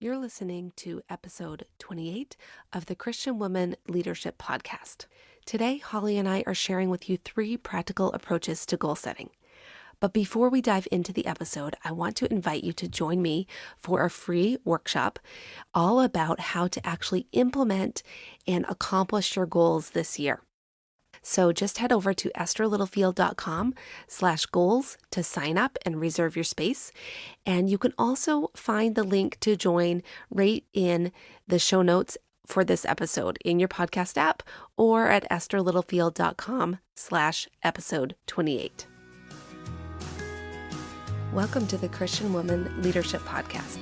You're listening to episode 28 of the Christian Woman Leadership Podcast. Today, Holly and I are sharing with you 3 practical approaches to goal setting. But before we dive into the episode, I want to invite you to join me for a free workshop all about how to actually implement and accomplish your goals this year. So just head over to estherlittlefield.com/goals to sign up and reserve your space. And you can also find the link to join right in the show notes for this episode in your podcast app or at estherlittlefield.com/episode 28. Welcome to the Christian Woman Leadership Podcast,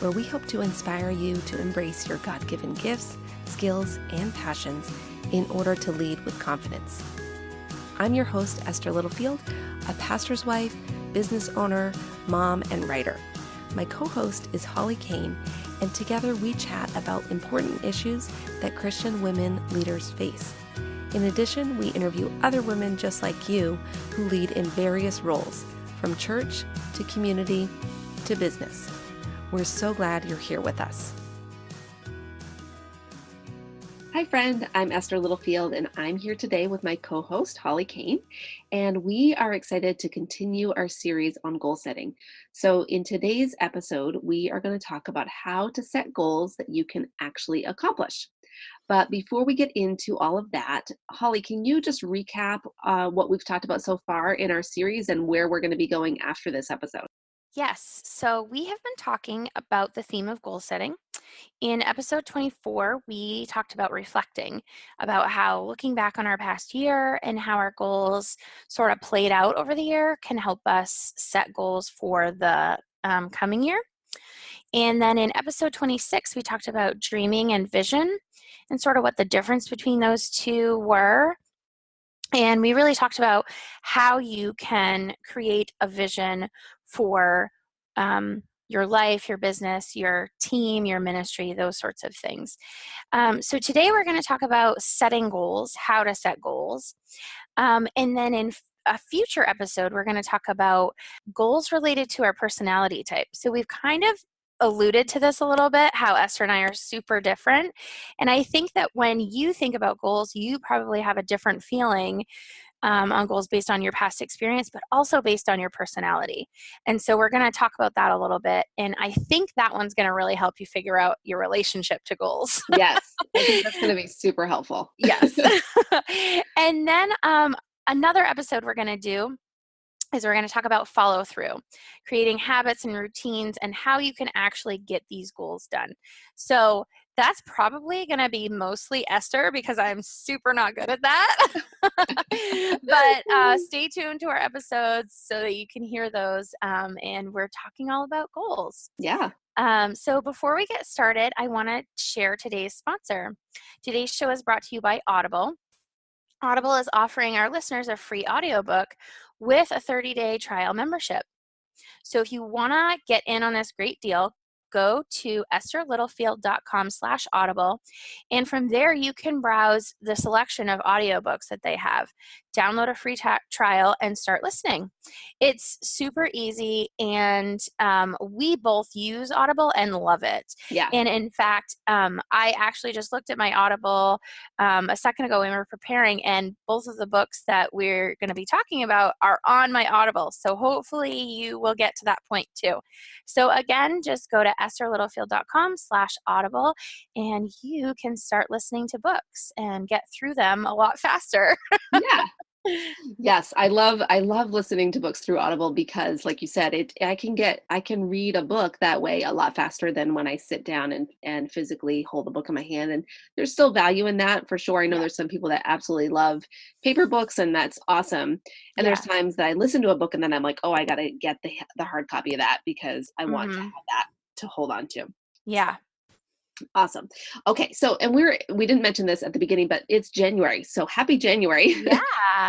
where we hope to inspire you to embrace your God-given gifts, skills, and passions in order to lead with confidence. I'm your host, Esther Littlefield, a pastor's wife, business owner, mom, and writer. My co-host is Holly Kane, and together we chat about important issues that Christian women leaders face. In addition, we interview other women just like you who lead in various roles, from church to community to business. We're so glad you're here with us. Hi, friend. I'm Esther Littlefield, and I'm here today with my co-host, Holly Kane, and we are excited to continue our series on goal setting. So in today's episode, we are going to talk about how to set goals that you can actually accomplish. But before we get into all of that, Holly, can you just recap what we've talked about so far in our series and where we're going to be going after this episode? Yes, so we have been talking about the theme of goal setting. In episode 24, we talked about reflecting, about how looking back on our past year and how our goals sort of played out over the year can help us set goals for the coming year. And then in episode 26, we talked about dreaming and vision and sort of what the difference between those two were. And we really talked about how you can create a vision for your life, your business, your team, your ministry, those sorts of things. So today we're going to talk about setting goals, how to set goals. And then in a future episode, we're going to talk about goals related to our personality type. So we've kind of alluded to this a little bit, how Esther and I are super different. And I think that when you think about goals, you probably have a different feeling on goals based on your past experience, but also based on your personality. And so we're going to talk about that a little bit. And I think that one's going to really help you figure out your relationship to goals. Yes, I think that's going to be super helpful. Yes. And then another episode we're going to do is we're going to talk about follow through, creating habits and routines, and how you can actually get these goals done. So that's probably going to be mostly Esther because I'm super not good at that. But stay tuned to our episodes so that you can hear those. And we're talking all about goals. Yeah. So before we get started, I want to share today's sponsor. Today's show is brought to you by Audible. Audible is offering our listeners a free audiobook with a 30-day trial membership. So if you want to get in on this great deal, go to estherlittlefield.com/audible. And from there, you can browse the selection of audiobooks that they have. Download a free trial and start listening. It's super easy, and we both use Audible and love it. Yeah. And in fact, I actually just looked at my Audible a second ago when we were preparing, and both of the books that we're going to be talking about are on my Audible. So hopefully you will get to that point too. So again, just go to estherlittlefield.com/audible, and you can start listening to books and get through them a lot faster. Yeah. Yes, I love listening to books through Audible because, like you said, I can read a book that way a lot faster than when I sit down and physically hold the book in my hand. And there's still value in that for sure. I know Yeah. there's some people that absolutely love paper books, and that's awesome. And there's times that I listen to a book and then I'm like, oh, I got to get the hard copy of that because I want to have that to hold on to. Yeah. Awesome. Okay, so and we didn't mention this at the beginning, but it's January. So happy January. Yeah.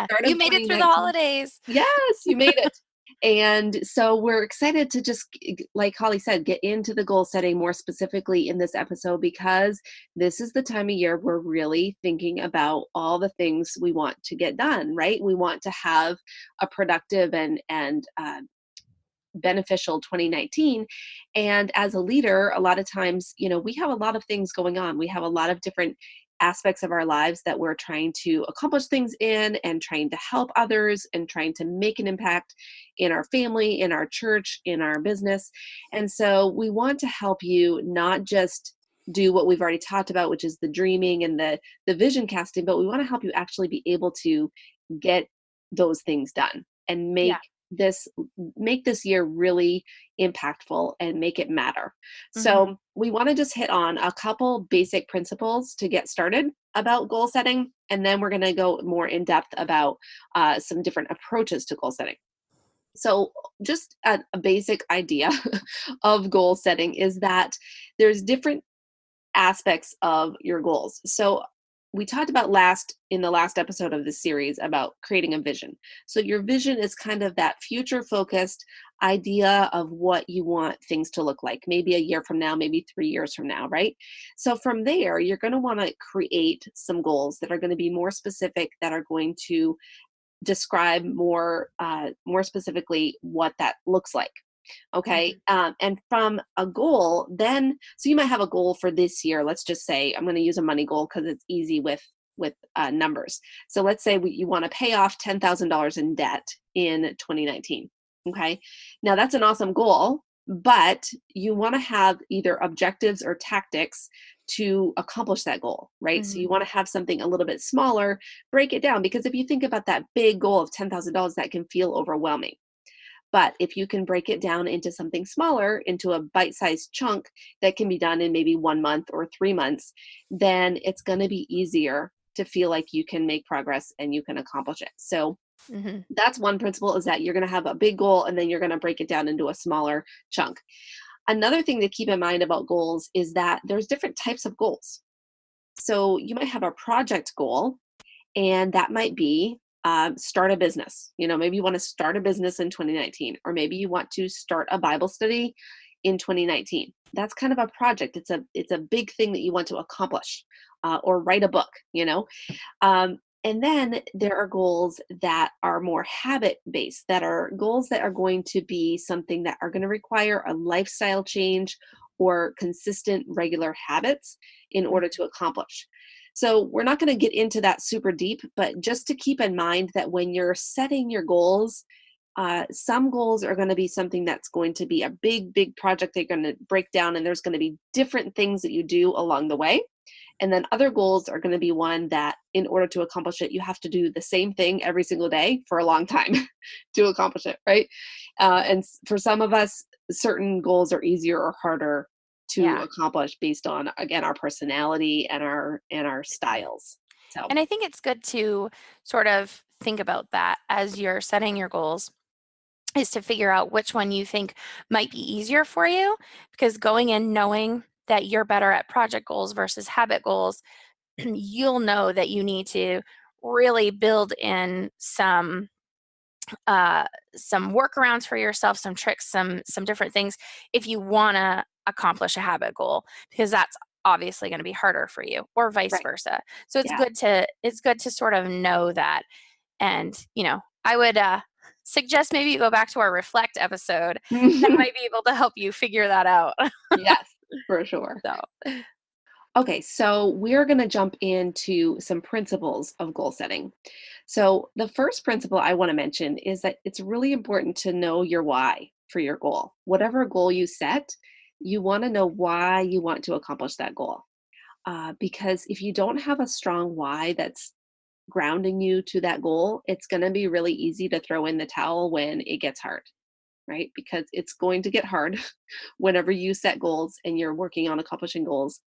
Start You of made it through the 2019. holidays. Yes, you made it. And so we're excited to just, like Holly said, get into the goal setting more specifically in this episode because this is the time of year we're really thinking about all the things we want to get done, right? We want to have a productive and beneficial 2019. And as a leader, a lot of times, we have a lot of things going on. We have a lot of different aspects of our lives that we're trying to accomplish things in and trying to help others and trying to make an impact in our family, in our church, in our business. And so we want to help you not just do what we've already talked about, which is the dreaming and the vision casting, but we want to help you actually be able to get those things done and Yeah. this make this year really impactful and make it matter. Mm-hmm. So we want to just hit on a couple basic principles to get started about goal setting, and then we're going to go more in depth about some different approaches to goal setting. So just a basic idea of goal setting is that there's different aspects of your goals. So we talked about in the last episode of this series about creating a vision. So your vision is kind of that future focused idea of what you want things to look like, maybe a year from now, maybe 3 years from now, right? So from there, you're going to want to create some goals that are going to be more specific, that are going to describe more specifically what that looks like. Okay. And from a goal, then, so you might have a goal for this year. Let's just say I'm going to use a money goal because it's easy with numbers. So let's say you want to pay off $10,000 in debt in 2019. Okay. Now that's an awesome goal, but you want to have either objectives or tactics to accomplish that goal, right? So Mm-hmm. you want to have something a little bit smaller, break it down, because if you think about that big goal of $10,000, that can feel overwhelming. But if you can break it down into something smaller, into a bite-sized chunk that can be done in maybe 1 month or 3 months, then it's going to be easier to feel like you can make progress and you can accomplish it. So Mm-hmm. that's one principle, is that you're going to have a big goal and then you're going to break it down into a smaller chunk. Another thing to keep in mind about goals is that there's different types of goals. So you might have a project goal, and that might be start a business. Maybe you want to start a business in 2019, or maybe you want to start a Bible study in 2019. That's kind of a project. It's a big thing that you want to accomplish, or write a book. And then there are goals that are more habit based, that are goals that are going to be something that are going to require a lifestyle change or consistent regular habits in order to accomplish. So we're not going to get into that super deep, but just to keep in mind that when you're setting your goals, some goals are going to be something that's going to be a big, big project they're going to break down, and there's going to be different things that you do along the way. And then other goals are going to be one that, in order to accomplish it, you have to do the same thing every single day for a long time to accomplish it, right? And for some of us, certain goals are easier or harder to Yeah. accomplish based on, again, our personality and our styles. So And I think it's good to sort of think about that as you're setting your goals, is to figure out which one you think might be easier for you, because going in knowing that you're better at project goals versus habit goals, you'll know that you need to really build in some workarounds for yourself, some tricks, some different things if you want to accomplish a habit goal, because that's obviously going to be harder for you, or vice right, versa. So it's yeah. good to sort of know that. And I would suggest maybe you go back to our reflect episode. That might be able to help you figure that out. Yes, for sure. So Okay, so we're going to jump into some principles of goal setting. So, the first principle I want to mention is that it's really important to know your why for your goal. Whatever goal you set, you want to know why you want to accomplish that goal. Because if you don't have a strong why that's grounding you to that goal, it's going to be really easy to throw in the towel when it gets hard, right? Because it's going to get hard whenever you set goals and you're working on accomplishing goals.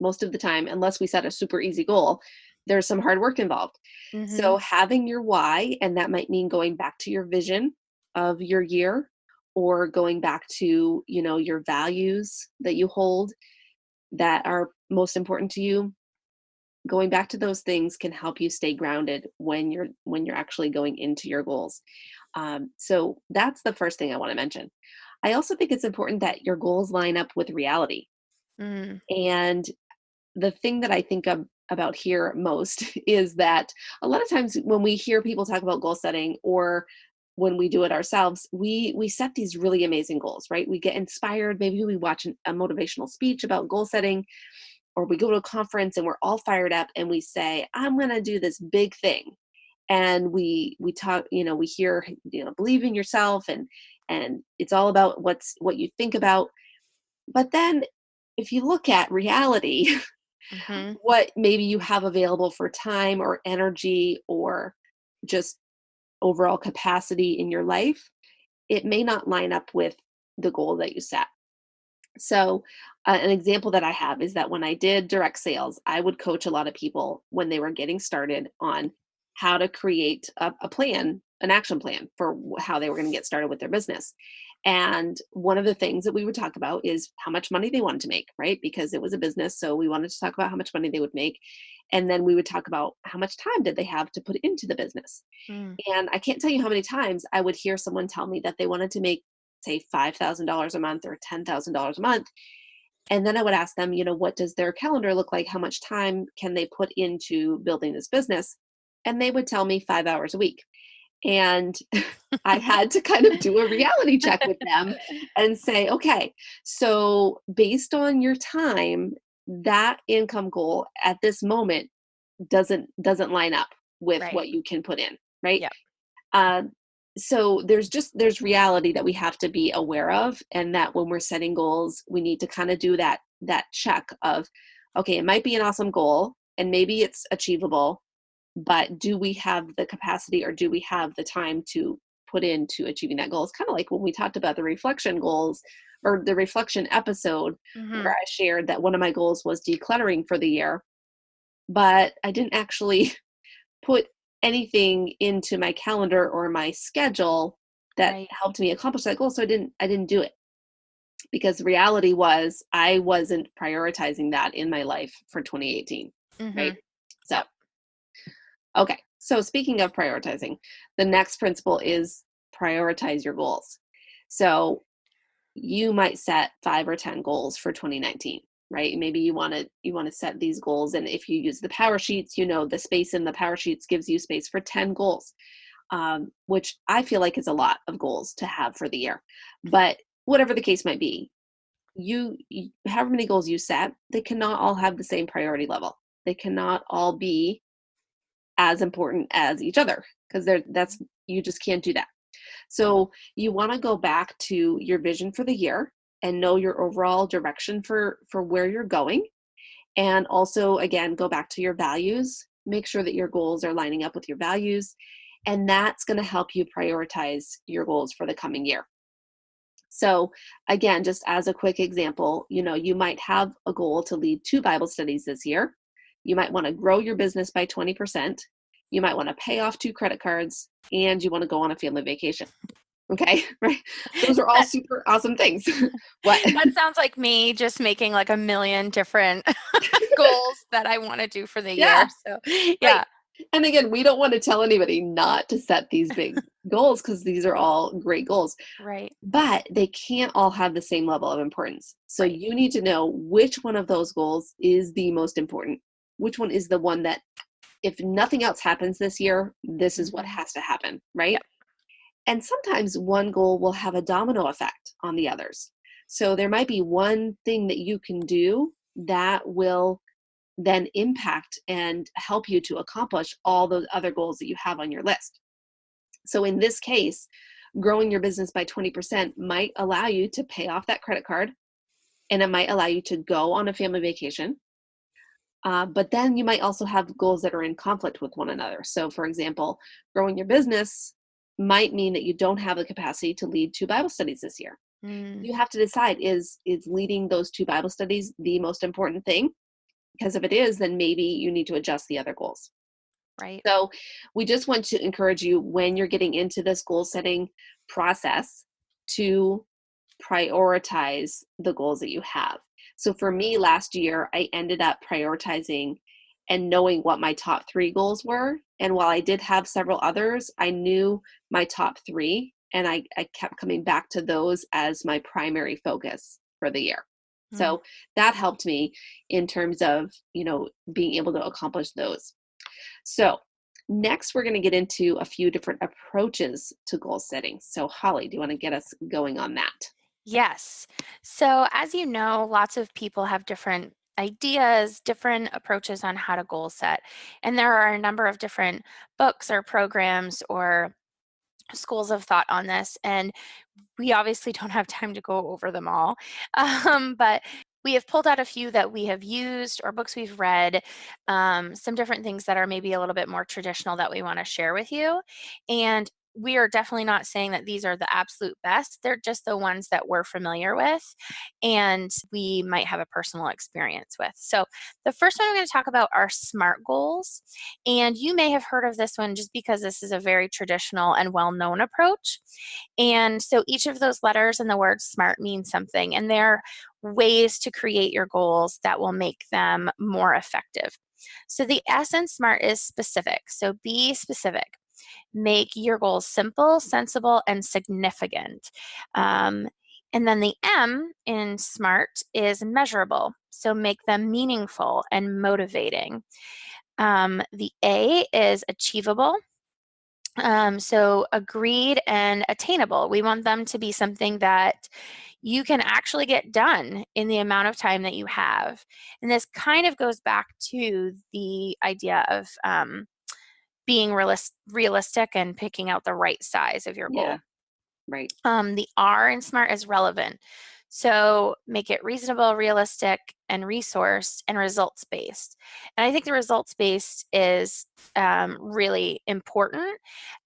Most of the time, unless we set a super easy goal, there's some hard work involved. mm-hmm. So having your why, and that might mean going back to your vision of your year, or going back to, your values that you hold that are most important to you. Going back to those things can help you stay grounded when you're actually going into your goals. So that's the first thing I want to mention. I also think it's important that your goals line up with reality. Mm. And the thing that I think about here most is that a lot of times when we hear people talk about goal setting, or when we do it ourselves, we set these really amazing goals, right? We get inspired. Maybe we watch a motivational speech about goal setting, or we go to a conference and we're all fired up and we say, I'm going to do this big thing. And we talk, we hear, believe in yourself, and it's all about what you think about. But then if you look at reality, Mm-hmm. what maybe you have available for time or energy or just overall capacity in your life, it may not line up with the goal that you set. So, an example that I have is that when I did direct sales, I would coach a lot of people when they were getting started on how to create a plan, an action plan for how they were going to get started with their business. And one of the things that we would talk about is how much money they wanted to make, right? Because it was a business. So we wanted to talk about how much money they would make. And then we would talk about how much time did they have to put into the business. Mm. And I can't tell you how many times I would hear someone tell me that they wanted to make, say, $5,000 a month or $10,000 a month. And then I would ask them, what does their calendar look like? How much time can they put into building this business? And they would tell me 5 hours a week. And I had to kind of do a reality check with them and say, okay, so based on your time, that income goal at this moment doesn't line up with Right. what you can put in, right? Yep. Uh, so there's reality that we have to be aware of, and that when we're setting goals, we need to kind of do that check of, okay, it might be an awesome goal and maybe it's achievable, but do we have the capacity or do we have the time to put into achieving that goal? It's kind of like when we talked about the reflection goals or the reflection episode, Mm-hmm. where I shared that one of my goals was decluttering for the year, but I didn't actually put anything into my calendar or my schedule that Right. helped me accomplish that goal. So I didn't do it, because the reality was I wasn't prioritizing that in my life for 2018. Mm-hmm. Right. So, Yep. okay. So speaking of prioritizing, the next principle is prioritize your goals. So you might set 5 or 10 goals for 2019, right? Maybe you want to set these goals, and if you use the power sheets, the space in the power sheets gives you space for 10 goals, which I feel like is a lot of goals to have for the year. But whatever the case might be, you however many goals you set, they cannot all have the same priority level. They cannot all be as important as each other, because you just can't do that. So you want to go back to your vision for the year and know your overall direction for where you're going. And also, again, go back to your values. Make sure that your goals are lining up with your values. And that's going to help you prioritize your goals for the coming year. So again, just as a quick example, you might have a goal to lead 2 Bible studies this year. You might want to grow your business by 20%. You might want to pay off 2 credit cards, and you want to go on a family vacation. Okay, right? Those are all That, super awesome things. What? that sounds like me just making like a million different goals that I want to do for the year. Yeah, So, right. yeah. And again, we don't want to tell anybody not to set these big goals, because these are all great goals, Right. but they can't all have the same level of importance. So Right. you need to know which one of those goals is the most important. Which one is the one that, if nothing else happens this year, this is what Mm-hmm. has to happen, right? Yep. And sometimes one goal will have a domino effect on the others. So there might be one thing that you can do that will then impact and help you to accomplish all those other goals that you have on your list. So in this case, growing your business by 20% might allow you to pay off that credit card, and it might allow you to go on a family vacation. But then you might also have goals that are in conflict with one another. So for example, growing your business might mean that you don't have the capacity to lead 2 Bible studies this year. Mm, You have to decide, is leading those 2 Bible studies the most important thing? Because if it is, then maybe you need to adjust the other goals. right. So we just want to encourage you, when you're getting into this goal setting process, to prioritize the goals that you have. So for me, last year, I ended up prioritizing and knowing what my top 3 goals were. And while I did have several others, I knew my top 3, and I kept coming back to those as my primary focus for the year. Mm, So that helped me in terms of, being able to accomplish those. So Next, we're going to get into a few different approaches to goal setting. So Holly, do you want to get us going on that? Yes. So as you know, lots of people have different ideas, different approaches on how to goal set. And there are a number of different books or programs or schools of thought on this. And we obviously don't have time to go over them all. But we have pulled out a few that we have used or books we've read, some different things that are maybe a little bit more traditional that we want to share with you. And we are definitely not saying that these are the absolute best. They're just the ones that we're familiar with and we might have a personal experience with. So the first one I'm going to talk about are SMART goals. And you may have heard of this one just because this is a very traditional and well-known approach. And so each of those letters in the word SMART means something, and they're ways to create your goals that will make them more effective. So the S in SMART is specific. So be specific. Make your goals simple, sensible, and significant. And then the M in SMART is measurable. So make them meaningful and motivating. The A is achievable. So agreed and attainable. We want them to be something that you can actually get done in the amount of time that you have. And this kind of goes back to the idea of being realistic and picking out the right size of your goal. Yeah, right. The R in SMART is relevant. So make it reasonable, realistic, and resourced and results based. And I think the results based is really important.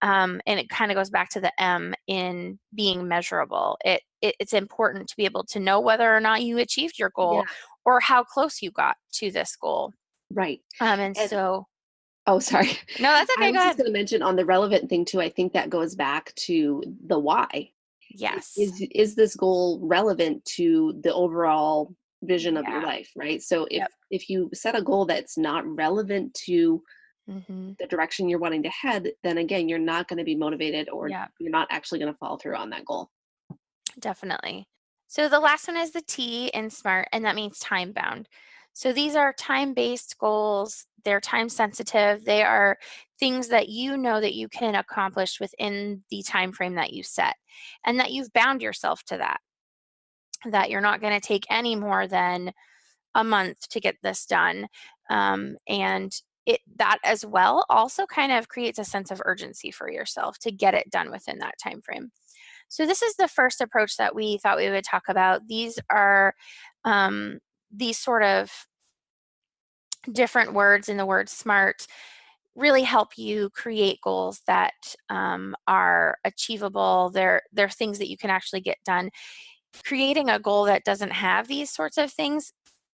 And it kind of goes back to the M in being measurable. It's important to be able to know whether or not you achieved your goal or how close you got to this goal. Right. And so. Oh, sorry. No, that's okay. I was Go just ahead. going to mention on the relevant thing too. I think that goes back to the why. Yes. Is this goal relevant to the overall vision of your life, right? So if you set a goal that's not relevant to the direction you're wanting to head, then again, you're not going to be motivated or you're not actually going to follow through on that goal. Definitely. So the last one is the T in SMART, and that means time bound. So these are time-based goals. They're time sensitive. They are things that you know that you can accomplish within the time frame that you set, and that you've bound yourself to that you're not going to take any more than a month to get this done. And that as well also kind of creates a sense of urgency for yourself to get it done within that time frame. So this is the first approach that we thought we would talk about. These are these sort of different words in the word SMART really help you create goals that are achievable. They're things that you can actually get done. Creating a goal that doesn't have these sorts of things,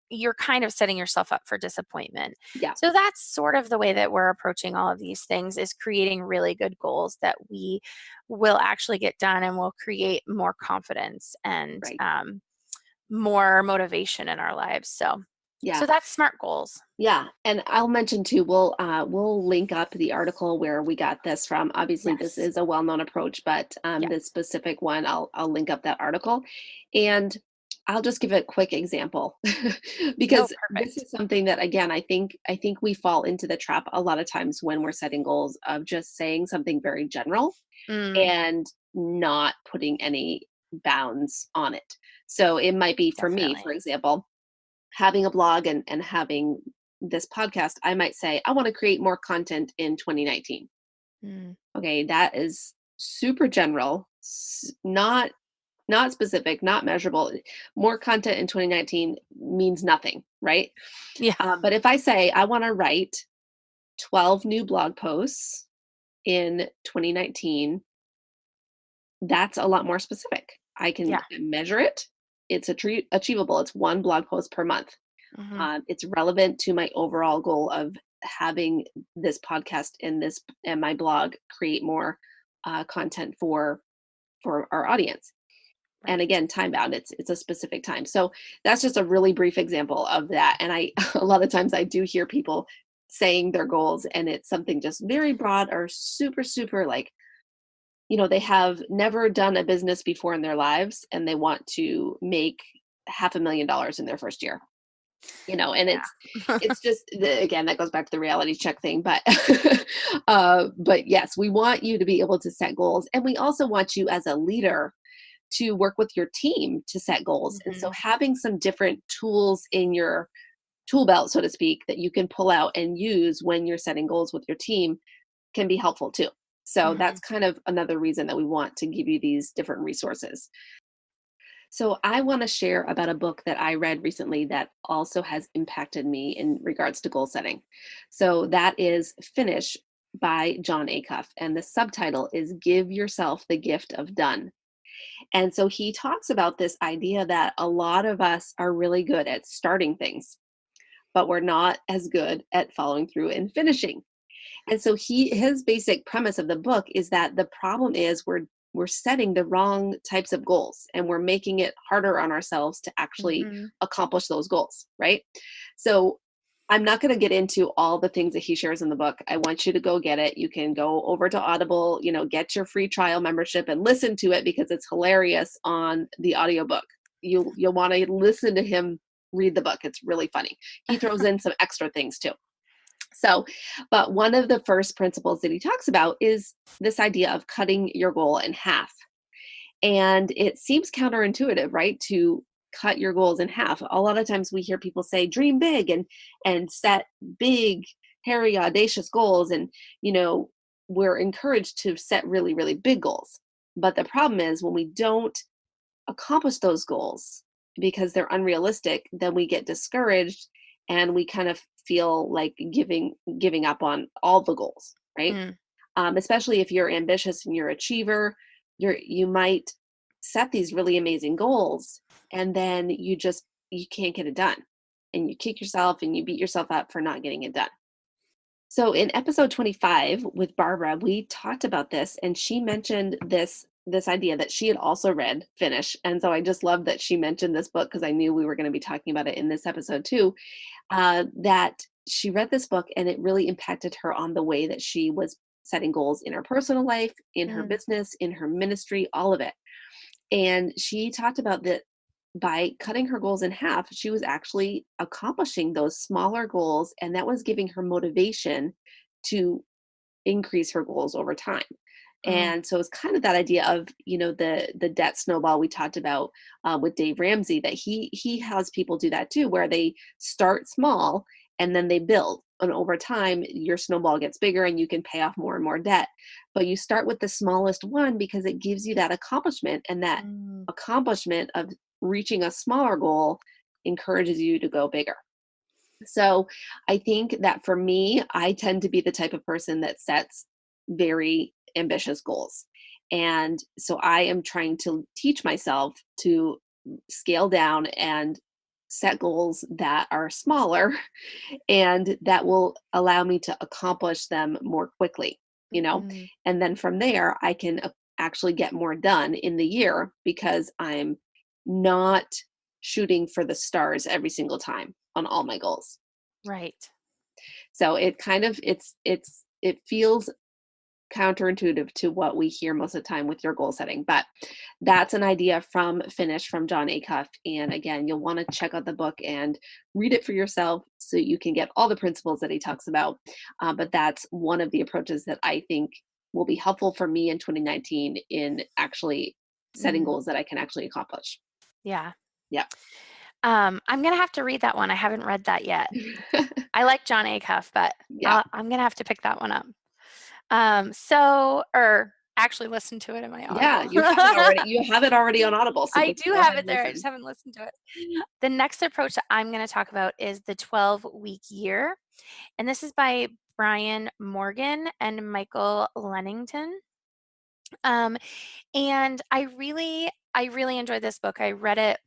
you're kind of setting yourself up for disappointment. Yeah. So that's sort of the way that we're approaching all of these things, is creating really good goals that we will actually get done and will create more confidence and more motivation in our lives. So that's SMART goals. Yeah, and I'll mention too, we'll link up the article where we got this from. Obviously, this is a well-known approach, but this specific one, I'll link up that article, and I'll just give a quick example because this is something that, again, I think we fall into the trap a lot of times when we're setting goals of just saying something very general and not putting any bounds on it. So it might be for me, for example, having a blog and having this podcast, I might say, I want to create more content in 2019. Okay, that is super general, not specific, not measurable. More content in 2019 means nothing, right? Yeah. But if I say I want to write 12 new blog posts in 2019, that's a lot more specific. I can measure it. It's achievable. It's one blog post per month. It's relevant to my overall goal of having this podcast and my blog create more content for our audience. And again, time bound. It's a specific time. So that's just a really brief example of that. And a lot of times I do hear people saying their goals, and it's something just very broad or super, super like, they have never done a business before in their lives and they want to make $500,000 in their first year. And Yeah. it's just again, that goes back to the reality check thing, but but yes, we want you to be able to set goals, and we also want you as a leader to work with your team to set goals. And so Mhm. having some different tools in your tool belt, so to speak, that you can pull out and use when you're setting goals with your team can be helpful too. So that's Mhm. kind of another reason that we want to give you these different resources. So I want to share about a book that I read recently that also has impacted me in regards to goal setting. So that is Finish by John Acuff, and the subtitle is Give Yourself the Gift of Done. And so he talks about this idea that a lot of us are really good at starting things, but we're not as good at following through and finishing. And so his basic premise of the book is that the problem is we're setting the wrong types of goals, and we're making it harder on ourselves to actually Mhm. accomplish those goals, right? So I'm not going to get into all the things that he shares in the book. I want you to go get it. You can go over to Audible, get your free trial membership and listen to it because it's hilarious on the audiobook. You'll want to listen to him read the book. It's really funny. He throws in some extra things too. So, but one of the first principles that he talks about is this idea of cutting your goal in half. And it seems counterintuitive, right? To cut your goals in half. A lot of times we hear people say dream big and set big, hairy, audacious goals, and we're encouraged to set really, really big goals. But the problem is when we don't accomplish those goals because they're unrealistic, then we get discouraged and we kind of feel like giving up on all the goals, right? Mm. Especially if you're ambitious and you're achiever, you might set these really amazing goals, and then you can't get it done, and you kick yourself and you beat yourself up for not getting it done. So in episode 25 with Barbara, we talked about this, and she mentioned this idea that she had also read Finish. And so I just love that she mentioned this book because I knew we were going to be talking about it in this episode too. That she read this book and it really impacted her on the way that she was setting goals in her personal life, in her Mm. business, in her ministry, all of it. And she talked about that by cutting her goals in half, she was actually accomplishing those smaller goals, and that was giving her motivation to increase her goals over time. Mm. And so it's kind of that idea of the debt snowball we talked about with Dave Ramsey, that he has people do that too, where they start small and then they build, and over time your snowball gets bigger and you can pay off more and more debt. But you start with the smallest one because it gives you that accomplishment, and that Mm. accomplishment of reaching a smaller goal encourages you to go bigger. So I think that for me, I tend to be the type of person that sets very ambitious goals. And so I am trying to teach myself to scale down and set goals that are smaller and that will allow me to accomplish them more quickly, you know? Mm. And then from there, I can actually get more done in the year because I'm not shooting for the stars every single time on all my goals. Right. So it kind of it feels counterintuitive to what we hear most of the time with your goal setting, but that's an idea from Finish from John Acuff. And again, you'll want to check out the book and read it for yourself so you can get all the principles that he talks about. But that's one of the approaches that I think will be helpful for me in 2019 in actually setting Mm. goals that I can actually accomplish. Yeah. Yeah. I'm gonna have to read that one. I haven't read that yet. I like John Acuff, but Yeah. I'm gonna have to pick that one up. Or actually listen to it in my Yeah, Audible. you have it already. You have it already on Audible, so I just do go have ahead it and there. I just listen. haven't listened to it. The next approach that I'm going to talk about is the 12-week year. And this is by Brian Morgan and Michael Lennington. Um, and I really enjoyed this book. I read it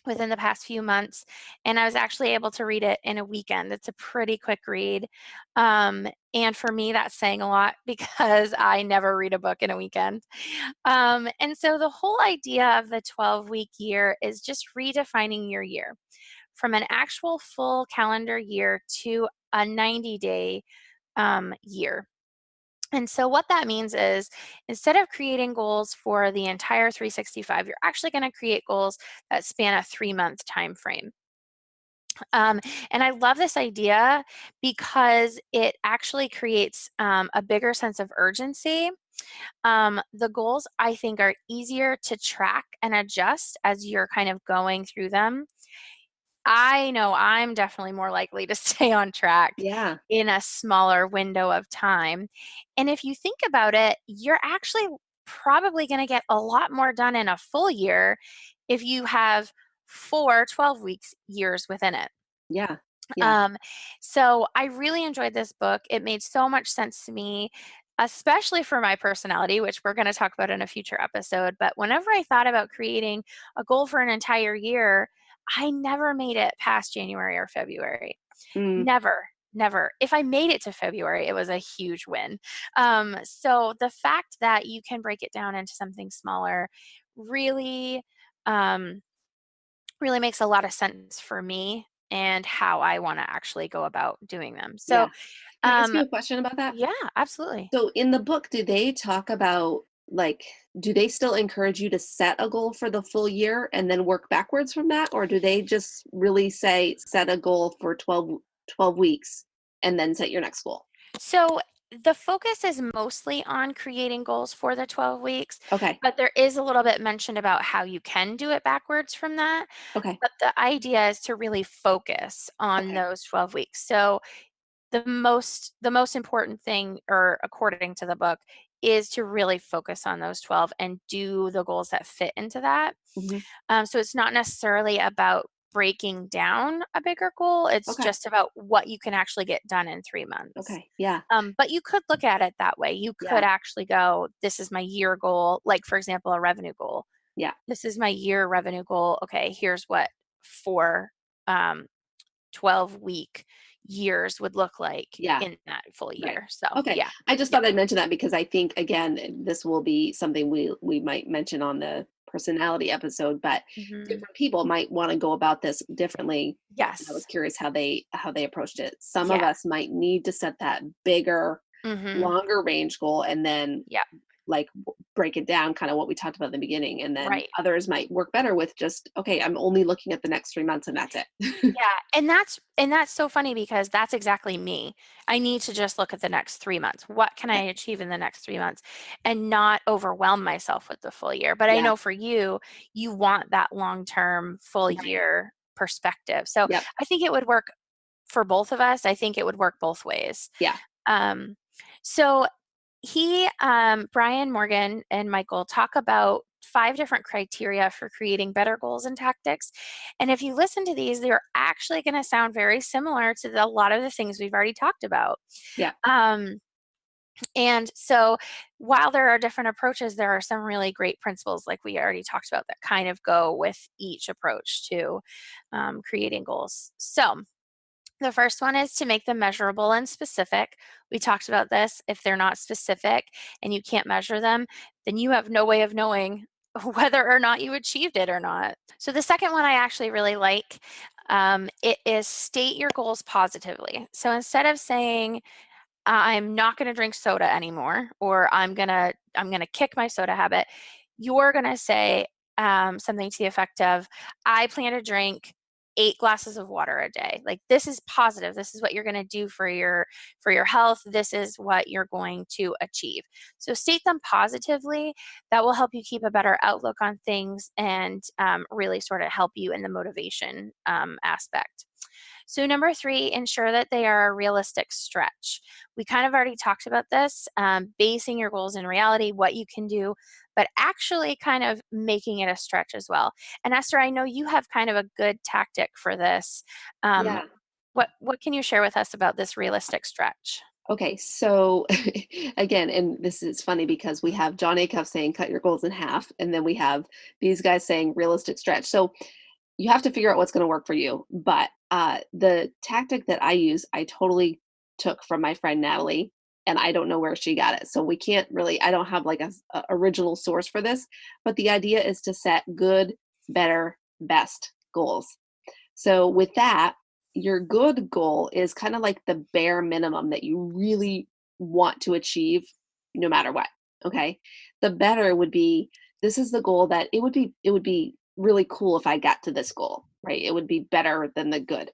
within the past few months, and I was actually able to read it in a weekend. It's a pretty quick read. And for me, that's saying a lot because I never read a book in a weekend. And so the whole idea of the 12-week year is just redefining your year from an actual full calendar year to a 90-day year. And so what that means is instead of creating goals for the entire 365, you're actually going to create goals that span a 3-month time frame. And I love this idea because it actually creates a bigger sense of urgency. The goals, I think, are easier to track and adjust as you're kind of going through them. I know I'm definitely more likely to stay on track Yeah. in a smaller window of time. And if you think about it, you're actually probably going to get a lot more done in a full year if you have 4 12 weeks years within it. Yeah. Yeah. Um, so I really enjoyed this book. It made so much sense to me, especially for my personality, which we're going to talk about in a future episode. But whenever I thought about creating a goal for an entire year, I never made it past January or February. Mm, Never, never. If I made it to February, it was a huge win. So the fact that you can break it down into something smaller really, um, really makes a lot of sense for me and how I want to actually go about doing them. So, yeah. Can I ask um, you a question about that? yeah, absolutely. So in the book, do they talk about like, do they still encourage you to set a goal for the full year and then work backwards from that? Or do they just really say set a goal for 12 weeks and then set your next goal? So the focus is mostly on creating goals for the 12 weeks, Okay. but there is a little bit mentioned about how you can do it backwards from that. Okay. But the idea is to really focus on Okay. those 12 weeks. So the most important thing, or according to the book, is to really focus on those 12 and do the goals that fit into that. Hmm. So it's not necessarily about breaking down a bigger goal. It's Okay. just about what you can actually get done in 3 months. Okay. Yeah. But you could look at it that way. You could Yeah. actually go, this is my year goal, like, for example, a revenue goal. Yeah. This is my year revenue goal. Okay, here's what for um, 12-week years would look like Yeah. in that full Right. year. So, Okay. yeah. I just Yeah. thought I'd mention that because I think again, this will be something we might mention on the personality episode, but Mhm. different people might want to go about this differently. And I was Yes. curious how they approached it. Some of Yeah. us might need to set that bigger, Mhm. longer range goal and then Yeah. like break it down, kind of what we talked about in the beginning. And then Right. others might work better with just, okay, I'm only looking at the next 3 months and that's it. Yeah, and that's so funny because that's exactly me. I need to just look at the next 3 months. What can I Okay. achieve in the next 3 months? And not overwhelm myself with the full year. But I Yeah. know for you, you want that long-term full Right. year perspective. So Yep. I think it would work for both of us. I think it would work both ways. Yeah. Um, so Brian Morgan and Michael talk about 5 different criteria for creating better goals and tactics. And if you listen to these, they're actually going to sound very similar to a lot of the things we've already talked about. Yeah. Um, and so while there are different approaches, there are some really great principles, like we already talked about, that kind of go with each approach to creating goals. So the first one is to make them measurable and specific. We talked about this. If they're not specific and you can't measure them, then you have no way of knowing whether or not you achieved it or not. So the second one I actually really like. It is state your goals positively. So instead of saying, I'm not going to drink soda anymore, or I'm gonna kick my soda habit, you're gonna say something to the effect of, I plan to drink 8 glasses of water a day. Like, this is positive. This is what you're going to do for your health. This is what you're going to achieve. So state them positively. That will help you keep a better outlook on things, and really sort of help you in the motivation aspect. So, number 3, ensure that they are a realistic stretch. We kind of already talked about this, basing your goals in reality, what you can do, but actually kind of making it a stretch as well. And Esther, I know you have kind of a good tactic for this. Um, Yeah. what can you share with us about this realistic stretch? Okay, so again, and this is funny because we have John Acuff saying cut your goals in half, and then we have these guys saying realistic stretch. So you have to figure out what's going to work for you. But the tactic that I use, I totally took from my friend Natalie, and I don't know where she got it. So we can't really, I don't have like a original source for this, but the idea is to set good, better, best goals. So with that, your good goal is kind of like the bare minimum that you really want to achieve no matter what. Okay. The better would be, this is the goal that it would be really cool if I got to this goal, right? It would be better than the good.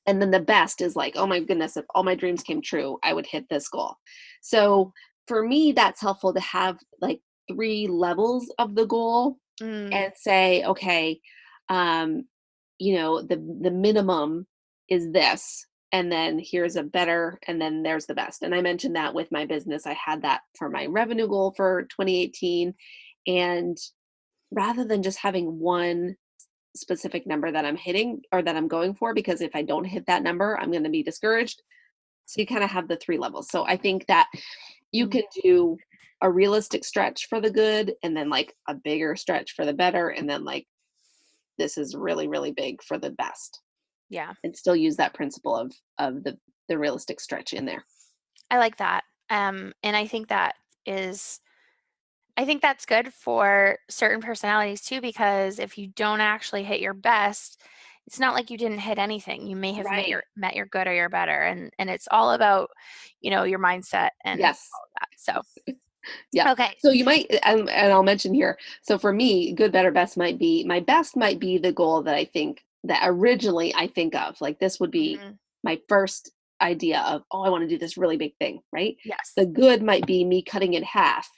And then the best is like, oh my goodness, if all my dreams came true, I would hit this goal. So for me, that's helpful to have like 3 levels of the goal Mm, and say, okay, um, the minimum is this, and then here's a better, and then there's the best. And I mentioned that with my business, I had that for my revenue goal for 2018, and rather than just having one specific number that I'm hitting or that I'm going for, because if I don't hit that number, I'm going to be discouraged. So you kind of have the 3 levels. So I think that you mm, can do a realistic stretch for the good, and then like a bigger stretch for the better, and then like this is really, really big for the best, yeah, and still use that principle of the realistic stretch in there. I like that. And I think that's good for certain personalities too, because if you don't actually hit your best, it's not like you didn't hit anything. You may have Right. met your good or your better, and it's all about, your mindset and Yes. all of that. So, Yeah. okay. So you might, and I'll mention here. So for me, good, better, best might be my best might be the goal that I think that originally I think of. Like this would be Mhm. my first idea of, oh, I want to do this really big thing, right? Yes. The good might be me cutting in half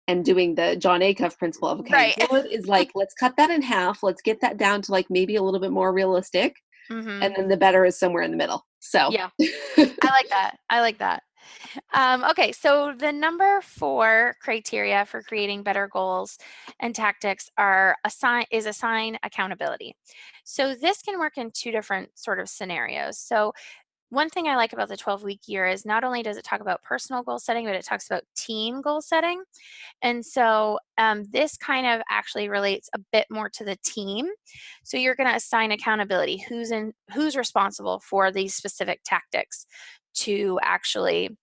and doing the John Acuff principle of, okay, Right. good is like, let's cut that in half. Let's get that down to like maybe a little bit more realistic. And Mhm. then the better is somewhere in the middle. So Yeah. I like that. I like that. Okay, so the number 4 criteria for creating better goals and tactics assign accountability. So this can work in 2 different sort of scenarios. So one thing I like about the 12-week year is not only does it talk about personal goal setting, but it talks about team goal setting. And so this kind of actually relates a bit more to the team. So you're going to assign accountability. Who's responsible for these specific tactics to actually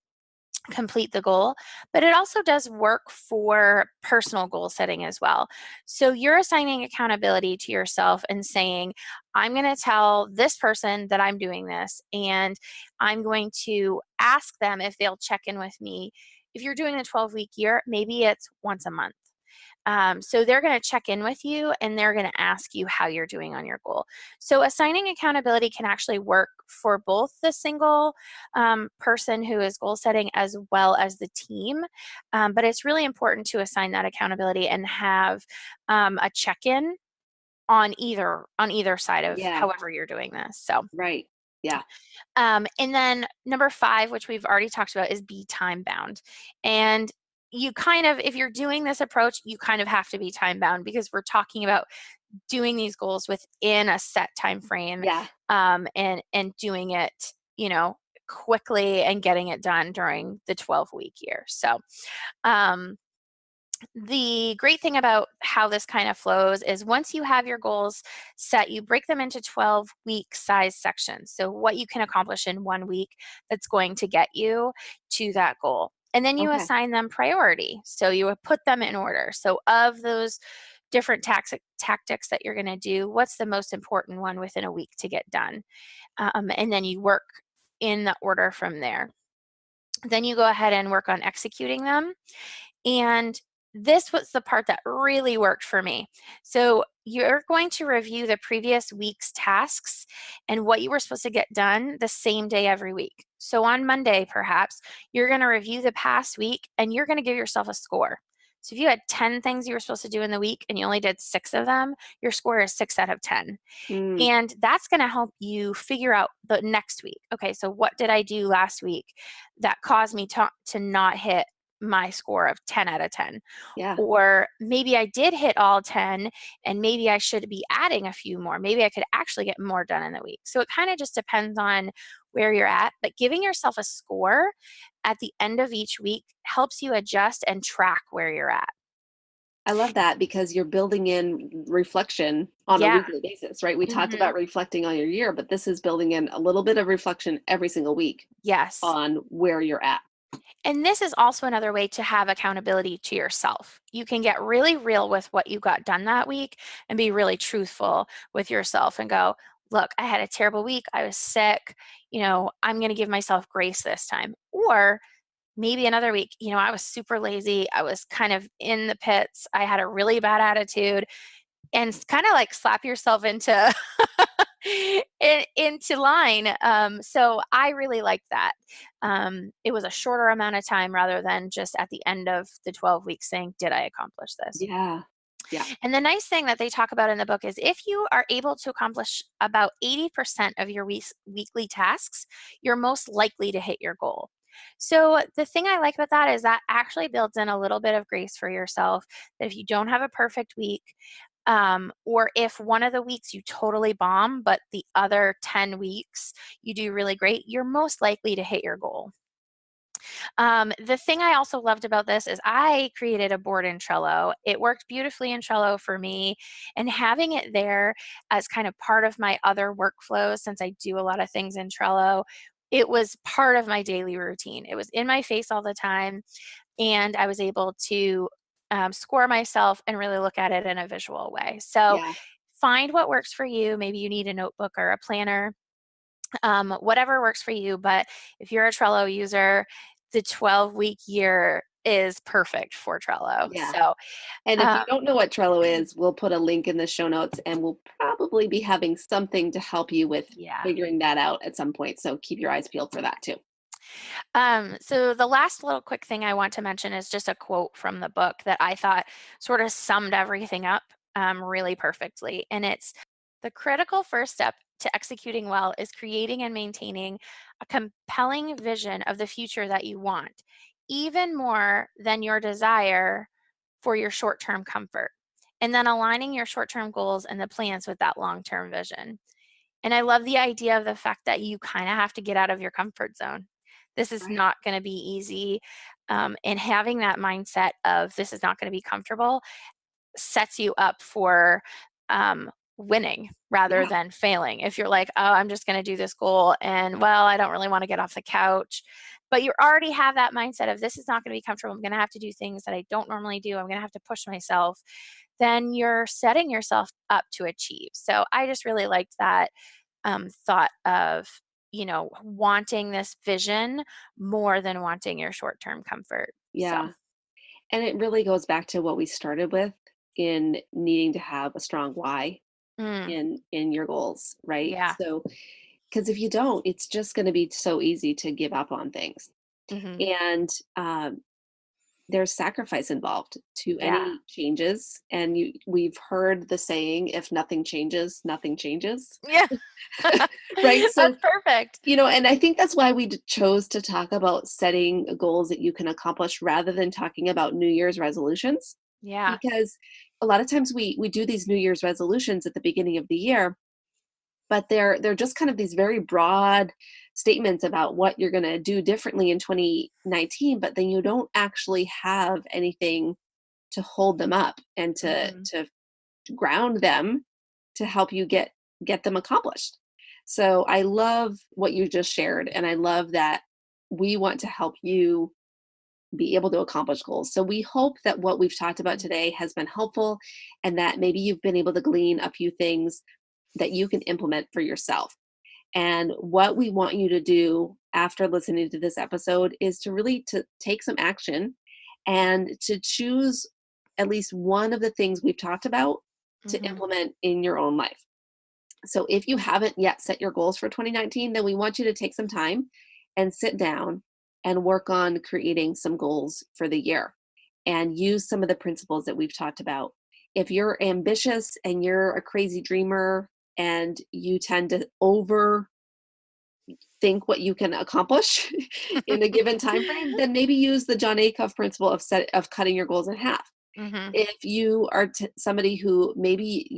complete the goal, but it also does work for personal goal setting as well. So you're assigning accountability to yourself and saying, I'm going to tell this person that I'm doing this, and I'm going to ask them if they'll check in with me. If you're doing a 12-week year, maybe it's once a month. So they're going to check in with you and they're going to ask you how you're doing on your goal. So assigning accountability can actually work for both the single person who is goal setting as well as the team. But it's really important to assign that accountability and have a check-in on either side of yeah, however you're doing this. So right. Yeah. and then number 5, which we've already talked about, is be time bound. And you kind of, if you're doing this approach, you kind of have to be time bound because we're talking about doing these goals within a set time frame, Yeah. and doing it, quickly and getting it done during the 12-week year. So, um, the great thing about how this kind of flows is once you have your goals set, you break them into 12-week size sections. So, what you can accomplish in 1 week that's going to get you to that goal. And then you Okay. assign them priority. So, you would put them in order. So, of those different tactics that you're going to do, what's the most important one within a week to get done? And then you work in the order from there. Then you go ahead and work on executing them. And this was the part that really worked for me. So you're going to review the previous week's tasks and what you were supposed to get done the same day every week. So on Monday, perhaps, you're going to review the past week and you're going to give yourself a score. So if you had 10 things you were supposed to do in the week and you only did 6 of them, your score is 6 out of 10. Mm, And that's going to help you figure out the next week. Okay, so what did I do last week that caused me to not hit my score of 10 out of 10? yeah. Or maybe I did hit all 10 and maybe I should be adding a few more. Maybe I could actually get more done in the week. So it kind of just depends on where you're at, but giving yourself a score at the end of each week helps you adjust and track where you're at. I love that because you're building in reflection on a Yeah. weekly basis, right? We talked Hmm. about reflecting on your year, but this is building in a little bit of reflection every single week Yes. on where you're at. And this is also another way to have accountability to yourself. You can get really real with what you got done that week and be really truthful with yourself and go, look, I had a terrible week. I was sick. I'm going to give myself grace this time. Or maybe another week, I was super lazy. I was kind of in the pits. I had a really bad attitude, and kind of like slap yourself into into line. So I really liked that. It was a shorter amount of time rather than just at the end of the 12 weeks saying, did I accomplish this? Yeah. Yeah. And the nice thing that they talk about in the book is if you are able to accomplish about 80% of your weekly tasks, you're most likely to hit your goal. So the thing I like about that is that actually builds in a little bit of grace for yourself, that if you don't have a perfect week, or if one of the weeks you totally bomb, but the other 10 weeks you do really great, you're most likely to hit your goal. The thing I also loved about this is I created a board in Trello. It worked beautifully in Trello for me, and having it there as kind of part of my other workflows, since I do a lot of things in Trello, it was part of my daily routine. It was in my face all the time, and I was able to score myself and really look at it in a visual way. So Yeah. find what works for you. Maybe you need a notebook or a planner, whatever works for you. But if you're a Trello user, the 12-week year is perfect for Trello. Yeah. So, And if you don't know what Trello is, we'll put a link in the show notes, and we'll probably be having something to help you with yeah. figuring that out at some point. So keep your eyes peeled for that too. So the last little quick thing I want to mention is just a quote from the book that I thought sort of summed everything up really perfectly. And it's, the critical first step to executing well is creating and maintaining a compelling vision of the future that you want, even more than your desire for your short-term comfort, and then aligning your short-term goals and the plans with that long-term vision. And I love the idea of the fact that you kind of have to get out of your comfort zone. This is Right. not going to be easy. And having that mindset of this is not going to be comfortable sets you up for winning rather Yeah. than failing. If you're like, oh, I'm just going to do this goal and, well, I don't really want to get off the couch. But you already have that mindset of this is not going to be comfortable. I'm going to have to do things that I don't normally do. I'm going to have to push myself. Then you're setting yourself up to achieve. So I just really liked that thought of, wanting this vision more than wanting your short-term comfort. So, Yeah. And it really goes back to what we started with in needing to have a strong why mm, in your goals, right? yeah. So, because if you don't, it's just going to be so easy to give up on things. Hmm. And there's sacrifice involved to Yeah. any changes. And we've heard the saying, if nothing changes, nothing changes. Yeah. Right? So, That's perfect. and I think that's why we chose to talk about setting goals that you can accomplish rather than talking about New Year's resolutions. Yeah. Because a lot of times we do these New Year's resolutions at the beginning of the year, but they're just kind of these very broad statements about what you're going to do differently in 2019, but then you don't actually have anything to hold them up and Hmm. to ground them to help you get them accomplished. So I love what you just shared, and I love that we want to help you be able to accomplish goals. So we hope that what we've talked about today has been helpful, and that maybe you've been able to glean a few things that you can implement for yourself. And what we want you to do after listening to this episode is to really to take some action and to choose at least one of the things we've talked about to Hmm. implement in your own life. So if you haven't yet set your goals for 2019, then we want you to take some time and sit down and work on creating some goals for the year and use some of the principles that we've talked about. If you're ambitious and you're a crazy dreamer and you tend to over think what you can accomplish in a given time frame, then maybe use the John Acuff principle of cutting your goals in half. Hmm. If you are somebody who maybe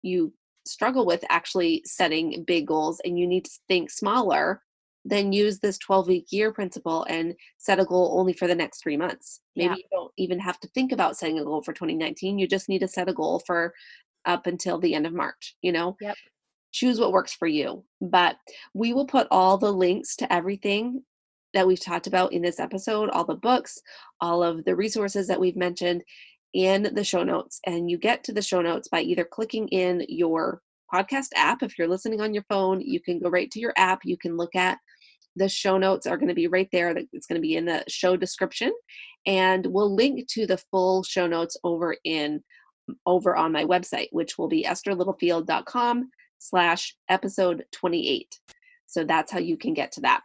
you struggle with actually setting big goals and you need to think smaller, then use this 12-week year principle and set a goal only for the next 3 months. Yeah. Maybe you don't even have to think about setting a goal for 2019. You just need to set a goal for up until the end of March. Yep. Choose what works for you. But we will put all the links to everything that we've talked about in this episode, all the books, all of the resources that we've mentioned in the show notes. And you get to the show notes by either clicking in your podcast app. If you're listening on your phone, you can go right to your app. You can look at the show notes are going to be right there. It's going to be in the show description. And we'll link to the full show notes over on my website, which will be estherlittlefield.com episode 28. So that's how you can get to that.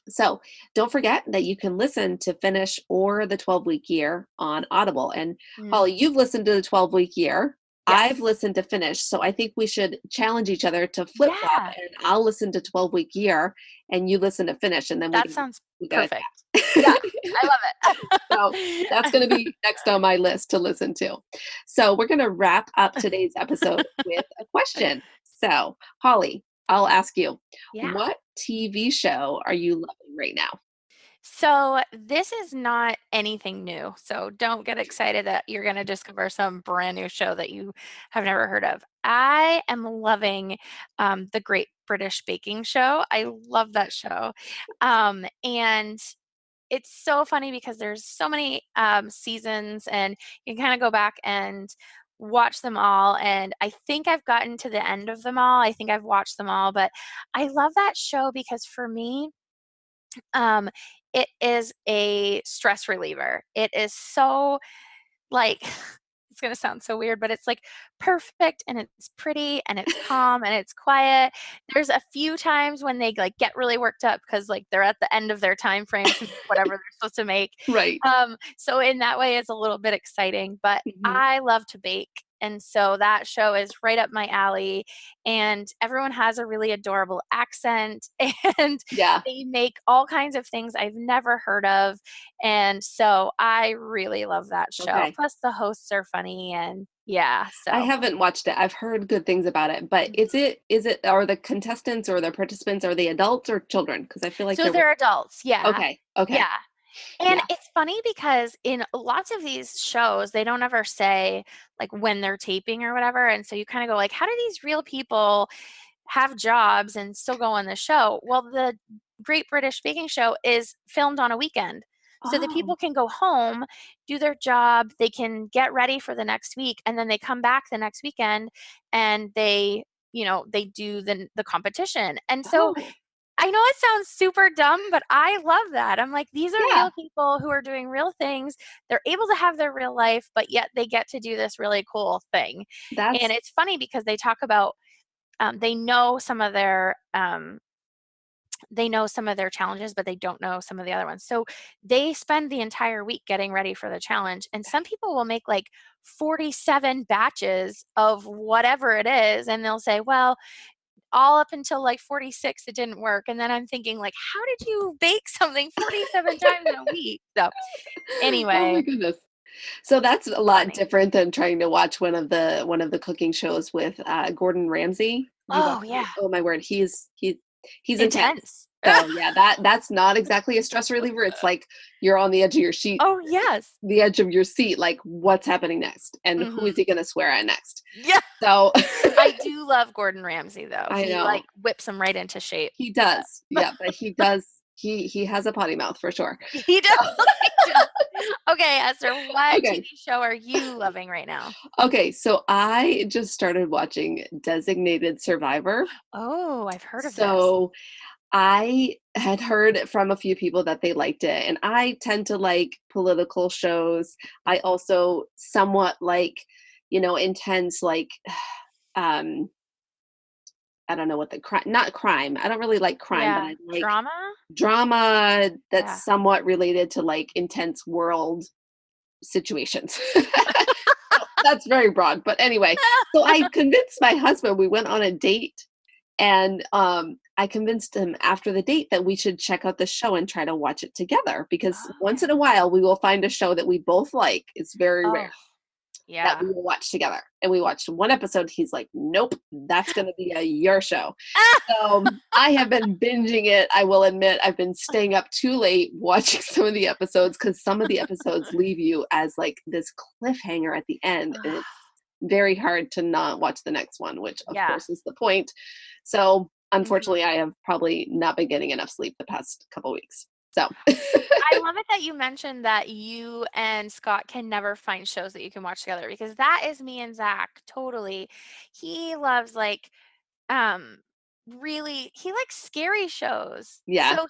So don't forget that you can listen to Finish or the 12-week year on Audible. And Holly, you've listened to the 12-week year. I've Yes. listened to Finish. So I think we should challenge each other to flip flop, Yeah. and I'll listen to 12-week year and you listen to Finish, and then That sounds we got perfect. Yeah, I love So that's going to it. be next on my list to listen to. So we're going to wrap up today's episode with a question. So Holly, I'll ask you, Yeah. what TV show are you loving right now? So this is not anything new. So don't get excited that you're going to discover some brand new show that you have never heard of. I am loving the Great British Baking Show. I love that show. And it's so funny because there's so many seasons, and you can kind of go back and watch them all. And I think I've gotten to the end of them all. I think I've watched them all, but I love that show because for me, um, it is a stress reliever. It is so like it's gonna sound so weird, but it's like perfect and it's pretty and it's calm and it's quiet. There's a few times when they like get really worked up because like they're at the end of their time frame to make whatever they're supposed to make. Right. So in that way it's a little bit exciting, but Mhm. I love to bake. And so that show is right up my alley, and everyone has a really adorable accent and Yeah. they make all kinds of things I've never heard of. And so I really love that show. Okay. Plus the hosts are funny, and yeah, I so haven't watched it. I've heard good things about it, but is it are the contestants or the participants, are they adults or children? Because I feel like so they're adults, yeah. okay. Okay. Yeah. And Yeah. it's funny because in lots of these shows, they don't ever say like when they're taping or whatever. And so you kind of go like, how do these real people have jobs and still go on the show? Well, the Great British Baking Show is filmed on a weekend. So the Oh. people can go home, do their job, they can get ready for the next week, and then they come back the next weekend and they do the competition. And so Oh. I know it sounds super dumb, but I love that. I'm like, these are Yeah. real people who are doing real things. They're able to have their real life, but yet they get to do this really cool thing. And That's it's funny because they talk about they know some of their challenges, but they don't know some of the other ones. So they spend the entire week getting ready for the challenge. And some people will make like 47 batches of whatever it is, and they'll say, well, all up until like 46 it didn't work, and then I'm thinking like, how did you bake something 47 times in a week? So oh my anyway, goodness. So that's a lot funny. different than trying to watch one of the cooking shows with Gordon Ramsay. You watch Oh yeah, oh my word, he's intense. intense. So yeah, that's not exactly a stress reliever. It's like you're on the edge of your Oh yes. the edge of your seat, like what's happening next and who is Hmm. he gonna swear at next. Yeah, So I do love Gordon Ramsay though. I He know. like whips him right into shape. He does. Yeah, but he does he has a potty mouth for sure. He does. He does. Okay, Esther, what Okay. TV show are you loving right now? Okay, so I just started watching Designated Survivor. Oh, I've heard of this. So I had heard from a few people that they liked it, and I tend to like political shows. I also somewhat like, intense, like, um, I don't know what the crime, not crime. I don't really like crime, but Yeah, I like drama. drama Yeah. that's somewhat related to like intense world situations. So that's very broad, but anyway, so I convinced my husband, we went on a date, and I convinced him after the date that we should check out the show and try to watch it together, because once Oh, in a while we will find a show that we both like. It's very oh, rare that yeah. we will watch together. And we watched one episode. He's like, nope, that's going to be a your show. So I have been binging it. I will admit I've been staying up too late watching some of the episodes, because some of the episodes leave you as like this cliffhanger at the end. And it's very hard to not watch the next one, which of Yeah. course is the point. So Mhm. unfortunately, I have probably not been getting enough sleep the past couple weeks. So I love it that you mentioned that you and Scott can never find shows that you can watch together, because that is me and Zach totally. He loves like um he likes scary shows. Yeah. So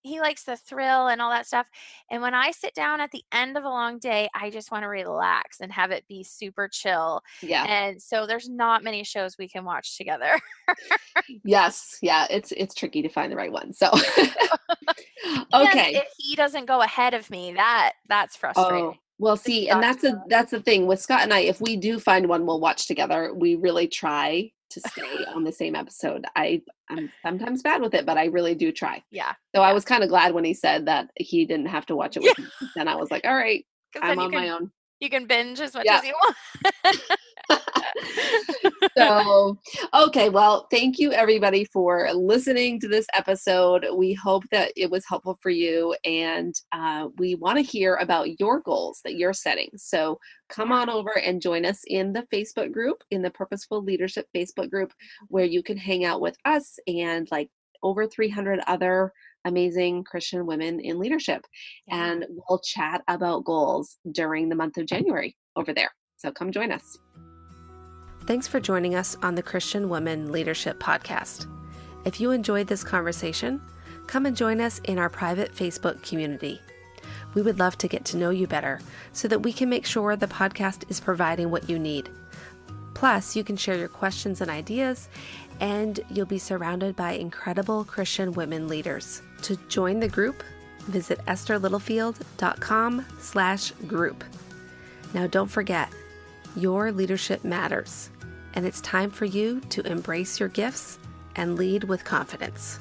he likes the thrill and all that stuff. And when I sit down at the end of a long day, I just want to relax and have it be super chill. Yeah. And so there's not many shows we can watch together. Yes. Yeah. It's tricky to find the right one. So, And okay. if he doesn't go ahead of me, that's frustrating. Oh, well, 'Cause he see, and got to- that's the thing with Scott and I. If we do find one, we'll watch together. We really try to stay on the same episode. I'm sometimes bad with it, but I really do try. Yeah. So I was kind of glad when he said that he didn't have to watch it with me. Then I was like, all right, 'Cause I'm then on my own. you can binge as much Yeah. as you want. So, okay, well, thank you everybody for listening to this episode. We hope that it was helpful for you, and we want to hear about your goals that you're setting. So, come on over and join us in the Facebook group, in the Purposeful Leadership Facebook group, where you can hang out with us and like over 300 other amazing Christian women in leadership. Yeah. And we'll chat about goals during the month of January over there. So, come join us. Thanks for joining us on the Christian Women Leadership Podcast. If you enjoyed this conversation, come and join us in our private Facebook community. We would love to get to know you better so that we can make sure the podcast is providing what you need. Plus, you can share your questions and ideas, and you'll be surrounded by incredible Christian women leaders. To join the group, visit estherlittlefield.com/group. Now, don't forget, your leadership matters, and it's time for you to embrace your gifts and lead with confidence.